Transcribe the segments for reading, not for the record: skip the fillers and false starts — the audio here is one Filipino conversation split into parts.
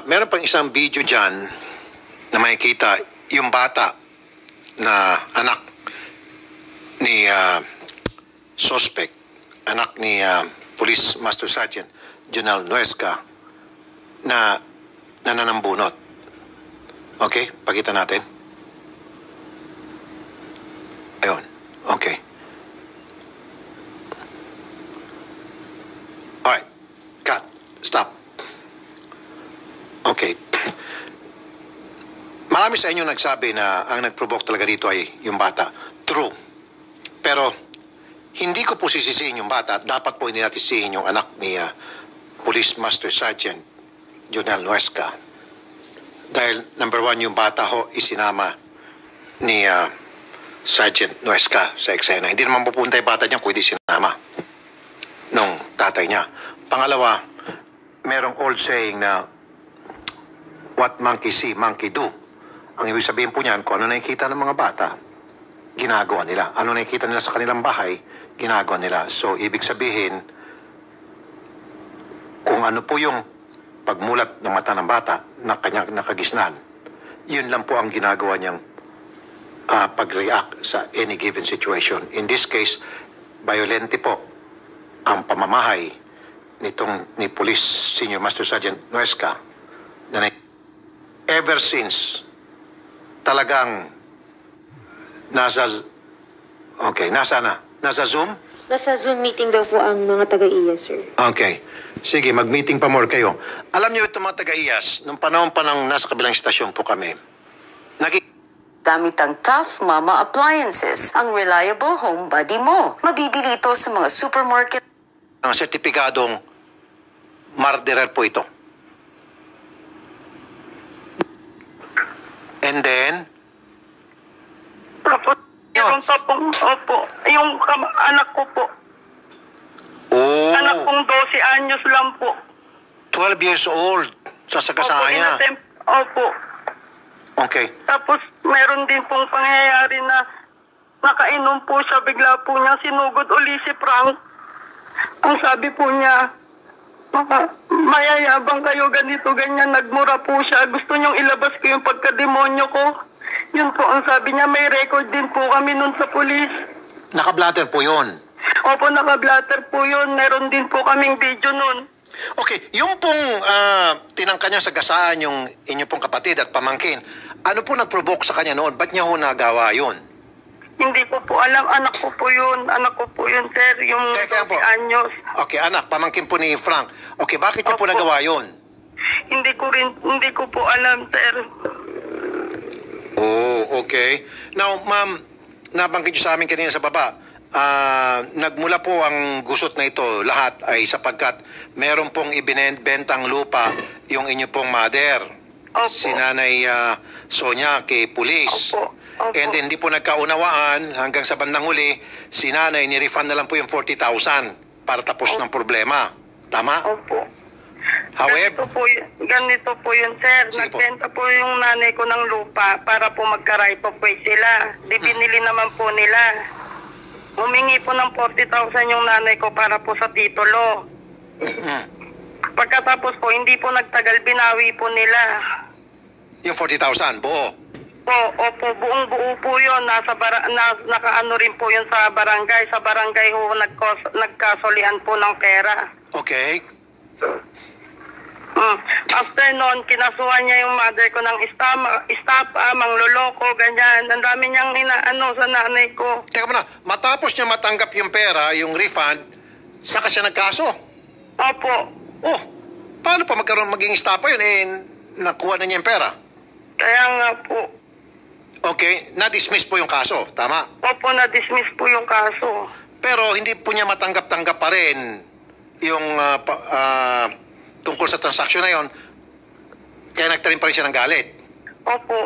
Meron pang isang video dyan na makikita yung bata na anak ni suspect, anak ni Police Master Sergeant Jonel Nuesca na nananambunot. Okay, pakita natin. Ayun, okay. Alright, cut, stop. Okay. Marami sa inyo nagsabi na ang nag-provoke talaga dito ay yung bata. True. Pero hindi ko po sisisihin yung bata at dapat po hindi natin sisihin yung anak ni Police Master Sergeant Jonel Nuesca. Dahil number one, yung bata ho isinama ni Sergeant Nuesca sa eksena. Hindi naman pupunta yung bata niya kung hindi sinama nung tatay niya. Pangalawa, merong old saying na what monkey see, monkey do. Ang ibig sabihin po niyan, kung ano nakikita ng mga bata, ginagawa nila. Ano nakikita nila sa kanilang bahay, ginagawa nila. So, ibig sabihin, kung ano po yung pagmulat ng mata ng bata na kanyang nakagisnan, yun lang po ang ginagawa niyang pag-react sa any given situation. In this case, violente po ang pamamahay ni Police Senior Master Sergeant Nuesca na ever since talagang nasa Zoom? Nasa Zoom meeting daw po ang mga taga-IAS, sir. Okay. Sige, mag-meeting pa more kayo. Alam niyo itong mga taga-IAS, nung panahon pa ng nasa kabilang istasyon po kami, Gamit ang Tough Mama Appliances, ang reliable home buddy mo. Mabibili ito sa mga supermarket. ang sertipikadong murderer po ito. And then, Tapos, yung tapong, opo, yung anak ko po. Anak kong 12 anyos lang po. 12 years old, sasagasaan niya. Opo. Okay. Tapos, meron din pong pangyayari na nakainom po siya, bigla po niya sinugod uli si Frank. Ang sabi po niya, mayayabang kayo, ganito, ganyan, nagmura po siya. Gusto niyong ilabas ko yung pagkademonyo ko. Yun po ang sabi niya, may record din po kami nun sa pulis. Naka-blatter po yun? Opo, naka-blatter po yun. Meron din po kaming video nun. Okay, yung pong tinangka niya sa gasaan yung inyo pong kapatid at pamangkin, ano po nag-provoke sa kanya noon? Ba't niya ho nagawa yun? Hindi ko po alam. Anak ko po yun. Anak ko po yun, sir. Yung 12 anyos. Okay, anak. Pamangkin po ni Frank. Okay, bakit niya po nagawa yun? Hindi ko po alam, sir. Oh, okay. Now, ma'am, nabanggit niyo sa amin kanina sa baba, nagmula po ang gusot na ito, lahat ay sapagkat meron pong ibinebentang lupa yung inyo pong mother. Opo. Si Nanay Sonia kay pulis. Opo. Opo. And then, hindi po nagkaunawaan hanggang sa bandang huli, si Nanay ni-refund na lang po yung 40,000 para tapos ng problema. Tama? Opo. However, Ganito po yun, sir. Sige po. Nagbenta po yung nanay ko ng lupa para po magka-right of way sila. Di binili naman po nila. Humingi po ng 40,000 yung nanay ko para po sa titulo. Pagkatapos po, hindi po nagtagal, binawi po nila. yung 40,000, buo. Opo, buong-buo po yun. Nakaano rin po yun sa barangay. Sa barangay ho, nagkasolian po ng pera. Okay. After noon, kinasuhan niya yung mother ko ng estafa, mangloloko, ganyan. Ang dami niyang inaano sa nanay ko. Teka muna, matapos niya matanggap yung pera, yung refund, saka siya nagkaso. Opo. Oh, paano pa maging estafa yun? Nakuha na niya yung pera. Kaya nga po. Okay, na-dismiss po yung kaso, tama? Opo, na-dismiss po yung kaso. Pero hindi po niya matanggap-tanggap pa rin yung tungkol sa transaksyon na yon, kaya nagtanim pa rin siya ng galit. Opo.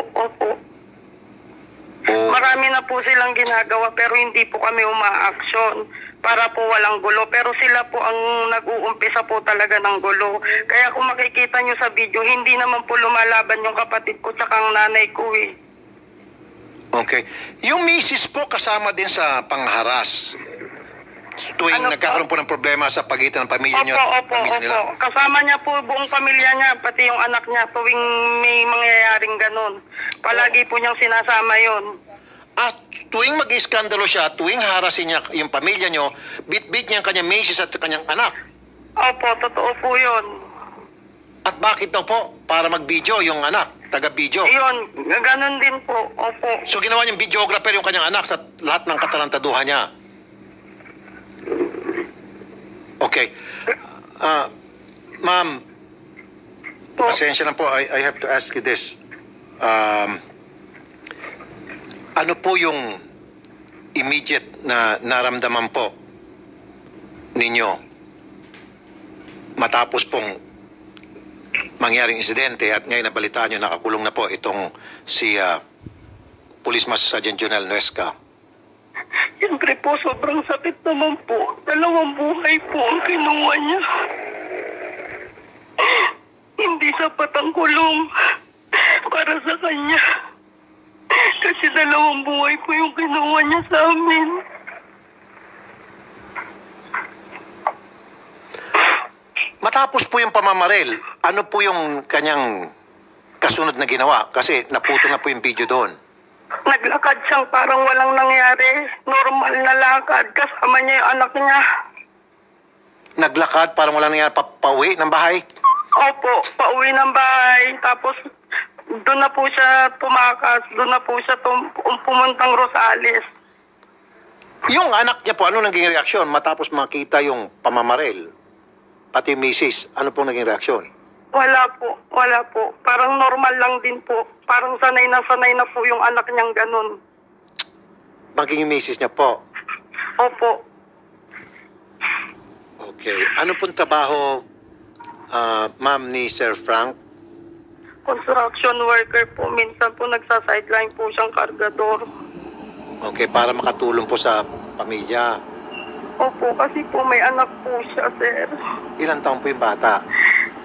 Oh. Marami na po silang ginagawa pero hindi po kami uma-action para po walang gulo. Pero sila po ang nag-uumpisa po talaga ng gulo. Kaya kung makikita nyo sa video, hindi naman po lumalaban yung kapatid ko tsaka ang nanay ko eh. Okay. Yung misis po kasama din sa pangharas. Tuwing Ano po? nagkakaroon po ng problema sa pagitan ng pamilya niyo at Opo. pamilya nila. Kasama niya po buong pamilya niya, pati yung anak niya, tuwing may mangyayaring ganun. Palagi po niyang sinasama yon. At tuwing mag-iskandalo siya, tuwing harasin niya yung pamilya niyo, bit-bit niya ang kanyang misis at kanyang anak. Opo, totoo po yun. At bakit daw po? Para mag-video yung anak, taga-video. Yun, ganun din po. Opo. So ginawa niyang videographer yung kanyang anak sa lahat ng katarantaduhan niya. Okay. Ma'am, Po. pasensya na po. I have to ask you this. Ano po yung immediate na naramdaman po ninyo matapos pong mangyaring insidente at ngayon nabalitaan nyo nakakulong na po itong si Police Master Sergeant Jonel Nuesca? Siyempre po, sobrang sakit naman po. 2 buhay po ang kinuha niya. Hindi sapat ang kulong para sa kanya. Kasi 2 buhay po yung kinuha niya sa amin. Matapos po yung pamamaril, ano po yung kanyang kasunod na ginawa? Kasi naputo na po yung video doon. Naglakad siyang parang walang nangyari. Normal na lakad. Kasama niya yung anak niya. Naglakad parang wala nangyari pauwi ng bahay? Opo, pauwi ng bahay. Tapos doon na po siya tumakas. Doon na po siya pumuntang Rosales. Yung anak niya po, ano naging reaksyon matapos makita yung pamamaril? Pati misis, ano po naging reaksyon? Wala po. Parang normal lang din po. Parang sanay na po yung anak niyang ganun. Maging yung misis niya po. Opo. Okay. Ano pong trabaho, ma'am, ni Sir Frank? Construction worker po. Minsan po nagsa-sideline po siyang kargador. Okay, para makatulong po sa pamilya. Opo, kasi po may anak po siya, sir. Ilang taon po yung bata?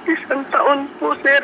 1 taon po, sir.